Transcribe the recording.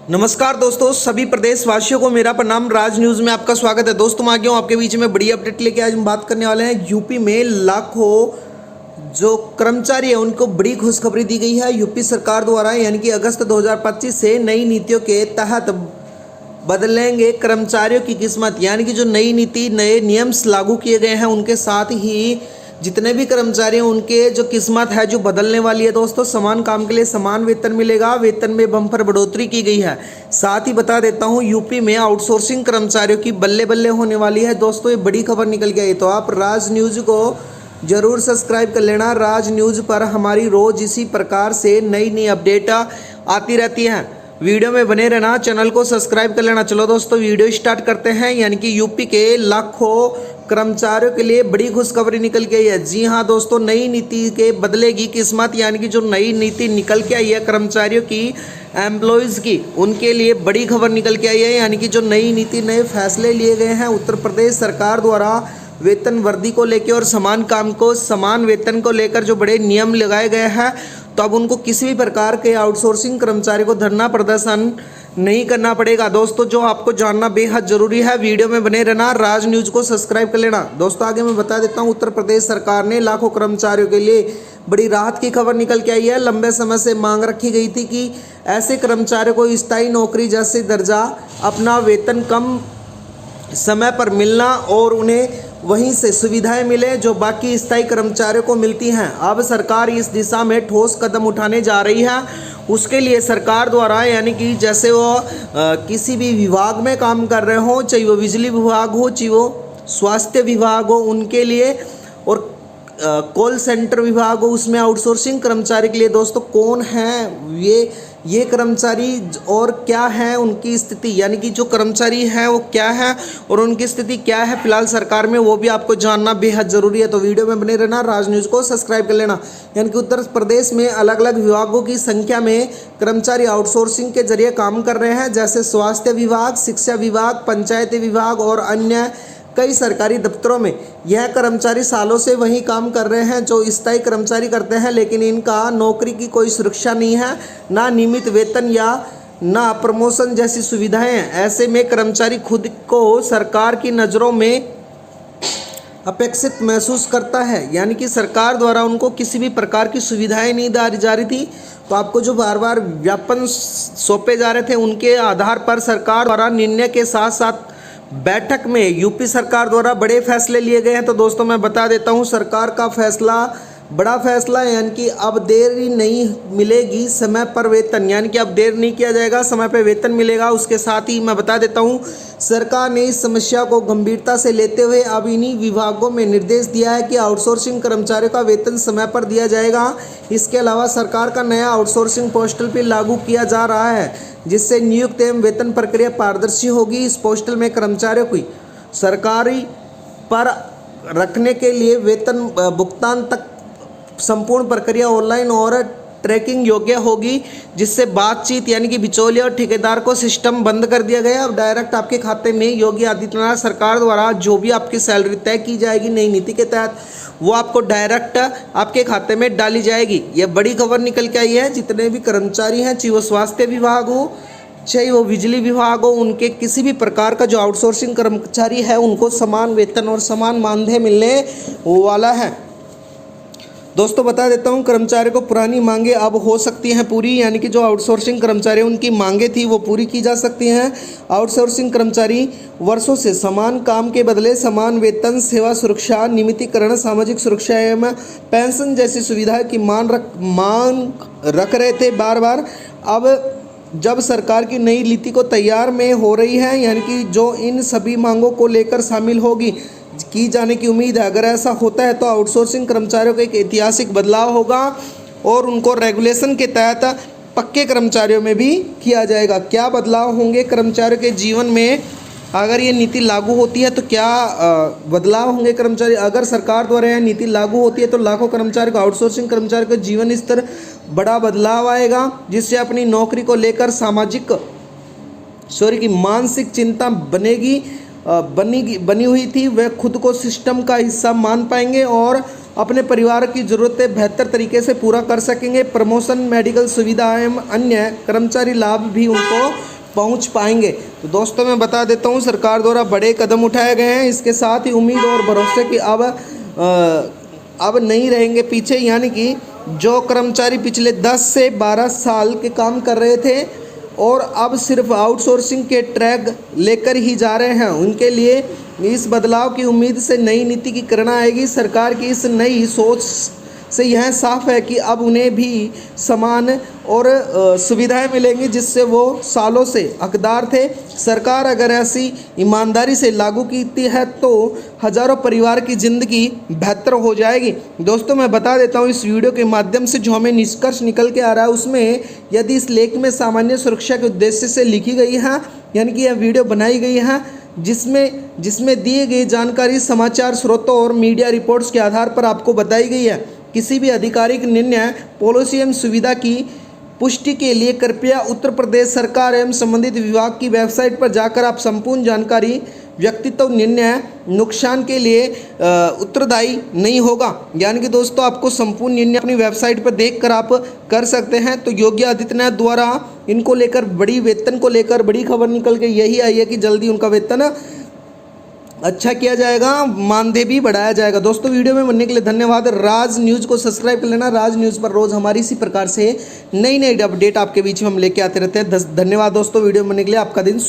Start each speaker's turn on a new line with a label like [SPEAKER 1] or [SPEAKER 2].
[SPEAKER 1] नमस्कार दोस्तों, सभी प्रदेशवासियों को मेरा प्रणाम। राज न्यूज़ में आपका स्वागत है। दोस्तों मैं आ गया हूँ आपके बीच में बड़ी अपडेट लेके। आज हम बात करने वाले हैं यूपी में लाखों जो कर्मचारी है उनको बड़ी खुशखबरी दी गई है यूपी सरकार द्वारा, यानी कि अगस्त 2025 से नई नीतियों के तहत बदलेंगे कर्मचारियों की किस्मत। यानी कि जो नई नीति नए नियम लागू किए गए हैं उनके साथ ही जितने भी कर्मचारी हैं उनके जो किस्मत है जो बदलने वाली है। दोस्तों समान काम के लिए समान वेतन मिलेगा, वेतन में बम्पर बढ़ोतरी की गई है। साथ ही बता देता हूं यूपी में आउटसोर्सिंग कर्मचारियों की बल्ले बल्ले होने वाली है। दोस्तों ये बड़ी खबर निकल के आई, तो आप राज न्यूज़ को जरूर सब्सक्राइब कर लेना। राज न्यूज़ पर हमारी रोज इसी प्रकार से नई नई अपडेट आती रहती हैं। वीडियो में बने रहना, चैनल को सब्सक्राइब कर लेना। चलो दोस्तों वीडियो स्टार्ट करते हैं। यानी कि यूपी के लाखों कर्मचारियों के लिए बड़ी खुशखबरी निकल के आई है। जी हाँ दोस्तों, नई नीति के बदलेगी किस्मत। यानी कि जो नई नीति निकल के आई है कर्मचारियों की, एम्प्लॉयज़ की, उनके लिए बड़ी खबर निकल के आई है। यानी कि जो नई नीति नए फैसले लिए गए हैं उत्तर प्रदेश सरकार द्वारा वेतन वृद्धि को लेकर और समान काम को समान वेतन को लेकर जो बड़े नियम लगाए गए हैं, तो अब उनको किसी भी प्रकार के आउटसोर्सिंग कर्मचारी को धरना प्रदर्शन नहीं करना पड़ेगा। दोस्तों जो आपको जानना बेहद जरूरी है, वीडियो में बने रहना, राज न्यूज़ को सब्सक्राइब कर लेना। दोस्तों आगे मैं बता देता हूं, उत्तर प्रदेश सरकार ने लाखों कर्मचारियों के लिए बड़ी राहत की खबर निकल के आई है। लंबे समय से मांग रखी गई थी कि ऐसे कर्मचारियों को स्थायी नौकरी जैसे दर्जा, अपना वेतन कम समय पर मिलना और उन्हें वहीं से सुविधाएं मिले जो बाकी स्थायी कर्मचारियों को मिलती हैं। अब सरकार इस दिशा में ठोस कदम उठाने जा रही है। उसके लिए सरकार द्वारा, यानी कि जैसे वो किसी भी विभाग में काम कर रहे हो, चाहे वो बिजली विभाग हो, चाहे वो स्वास्थ्य विभाग हो, उनके लिए, और कॉल सेंटर विभाग हो, उसमें आउटसोर्सिंग कर्मचारी के लिए दोस्तों कौन है ये कर्मचारी और क्या है उनकी स्थिति, यानी कि जो कर्मचारी हैं वो क्या है और उनकी स्थिति क्या है फिलहाल सरकार में, वो भी आपको जानना बेहद ज़रूरी है। तो वीडियो में बने रहना, राज न्यूज़ को सब्सक्राइब कर लेना। यानी कि उत्तर प्रदेश में अलग अलग विभागों की संख्या में कर्मचारी आउटसोर्सिंग के जरिए काम कर रहे हैं, जैसे स्वास्थ्य विभाग, शिक्षा विभाग, पंचायती विभाग और अन्य कई सरकारी दफ्तरों में। यह कर्मचारी सालों से वही काम कर रहे हैं जो स्थायी कर्मचारी करते हैं, लेकिन इनका नौकरी की कोई सुरक्षा नहीं है, ना नियमित वेतन या ना प्रमोशन जैसी सुविधाएं हैं। ऐसे में कर्मचारी खुद को सरकार की नज़रों में अपेक्षित महसूस करता है। यानी कि सरकार द्वारा उनको किसी भी प्रकार की सुविधाएं नहीं दी जा रही थी, तो आपको जो बार बार ज्ञापन सौंपे जा रहे थे उनके आधार पर सरकार द्वारा निर्णय के साथ साथ बैठक में यूपी सरकार द्वारा बड़े फैसले लिए गए हैं। तो दोस्तों मैं बता देता हूं, सरकार का फैसला बड़ा फैसला है। यानी कि अब देरी नहीं मिलेगी समय पर वेतन, यानी कि अब देर नहीं किया जाएगा, समय पर वेतन मिलेगा। उसके साथ ही मैं बता देता हूं, सरकार ने इस समस्या को गंभीरता से लेते हुए अब इन्हीं विभागों में निर्देश दिया है कि आउटसोर्सिंग कर्मचारियों का वेतन समय पर दिया जाएगा। इसके अलावा सरकार का नया आउटसोर्सिंग पोर्टल भी लागू किया जा रहा है, जिससे नियुक्ति एवं वेतन प्रक्रिया पारदर्शी होगी। इस पोर्टल में कर्मचारियों की सरकारी पर रखने के लिए वेतन भुगतान तक संपूर्ण प्रक्रिया ऑनलाइन और ट्रैकिंग योग्य होगी, जिससे बातचीत यानी कि बिचौलिया और ठेकेदार को सिस्टम बंद कर दिया गया। अब डायरेक्ट आपके खाते में योगी आदित्यनाथ सरकार द्वारा जो भी आपकी सैलरी तय की जाएगी नई नीति के तहत, वो आपको डायरेक्ट आपके खाते में डाली जाएगी। यह बड़ी खबर निकल के आई है। जितने भी कर्मचारी हैं, चाहे वो स्वास्थ्य विभाग हो, चाहे वो बिजली विभाग हो, उनके किसी भी प्रकार का जो आउटसोर्सिंग कर्मचारी है उनको समान वेतन और समान मानदेय मिलने वाला है। दोस्तों बता देता हूं, कर्मचारी को पुरानी मांगे अब हो सकती हैं पूरी, यानी कि जो आउटसोर्सिंग कर्मचारी उनकी मांगे थी वो पूरी की जा सकती हैं। आउटसोर्सिंग कर्मचारी वर्षों से समान काम के बदले समान वेतन, सेवा सुरक्षा, नियमितीकरण, सामाजिक सुरक्षा एवं पेंशन जैसी सुविधाएं की मांग रख रहे थे बार बार। अब जब सरकार की नई नीति को तैयार में हो रही है, यानी कि जो इन सभी मांगों को लेकर शामिल होगी की जाने की उम्मीद है। अगर ऐसा होता है तो आउटसोर्सिंग कर्मचारियों का एक ऐतिहासिक बदलाव होगा और उनको रेगुलेशन के तहत पक्के कर्मचारियों में भी किया जाएगा। क्या बदलाव होंगे कर्मचारियों के जीवन में अगर ये नीति लागू होती है, तो क्या बदलाव होंगे कर्मचारी? अगर सरकार द्वारा यह नीति लागू होती है तो लाखों कर्मचारी को आउटसोर्सिंग कर्मचारी का जीवन स्तर बड़ा बदलाव आएगा, जिससे अपनी नौकरी को लेकर मानसिक चिंता बनी हुई थी, वह खुद को सिस्टम का हिस्सा मान पाएंगे और अपने परिवार की ज़रूरतें बेहतर तरीके से पूरा कर सकेंगे। प्रमोशन, मेडिकल सुविधा एवं अन्य कर्मचारी लाभ भी उनको पहुंच पाएंगे। तो दोस्तों मैं बता देता हूं, सरकार द्वारा बड़े कदम उठाए गए हैं। इसके साथ ही उम्मीद और भरोसे कि अब नहीं रहेंगे पीछे, यानी कि जो कर्मचारी पिछले 10 से 12 साल के काम कर रहे थे और अब सिर्फ आउटसोर्सिंग के ट्रैक लेकर ही जा रहे हैं, उनके लिए इस बदलाव की उम्मीद से नई नीति की प्रेरणा आएगी। सरकार की इस नई सोच से यह साफ है कि अब उन्हें भी समान और सुविधाएं मिलेंगी जिससे वो सालों से हकदार थे। सरकार अगर ऐसी ईमानदारी से लागू की है तो हजारों परिवार की ज़िंदगी बेहतर हो जाएगी। दोस्तों मैं बता देता हूँ, इस वीडियो के माध्यम से जो हमें निष्कर्ष निकल के आ रहा है उसमें यदि इस लेख में सामान्य सुरक्षा के उद्देश्य से लिखी गई है, यानी कि यह वीडियो बनाई गई है जिसमें दिए गई जानकारी समाचार स्रोतों और मीडिया रिपोर्ट्स के आधार पर आपको बताई गई है। किसी भी आधिकारिक निर्णय, पॉलिसी एवं सुविधा की पुष्टि के लिए कृपया उत्तर प्रदेश सरकार एवं संबंधित विभाग की वेबसाइट पर जाकर आप संपूर्ण जानकारी व्यक्तित्व निर्णय नुकसान के लिए उत्तरदायी नहीं होगा। यानी कि दोस्तों आपको संपूर्ण निर्णय अपनी वेबसाइट पर देखकर आप कर सकते हैं। तो योगी आदित्यनाथ द्वारा इनको लेकर वेतन को लेकर बड़ी खबर निकल के यही आई है कि जल्दी उनका वेतन अच्छा किया जाएगा, मानदेय भी बढ़ाया जाएगा। दोस्तों वीडियो में बनने के लिए धन्यवाद। राज न्यूज़ को सब्सक्राइब कर लेना। राज न्यूज़ पर रोज़ हमारी इसी प्रकार से नई अपडेट आपके बीच में हम लेके आते रहते हैं। धन्यवाद दोस्तों, वीडियो में बनने के लिए। आपका दिन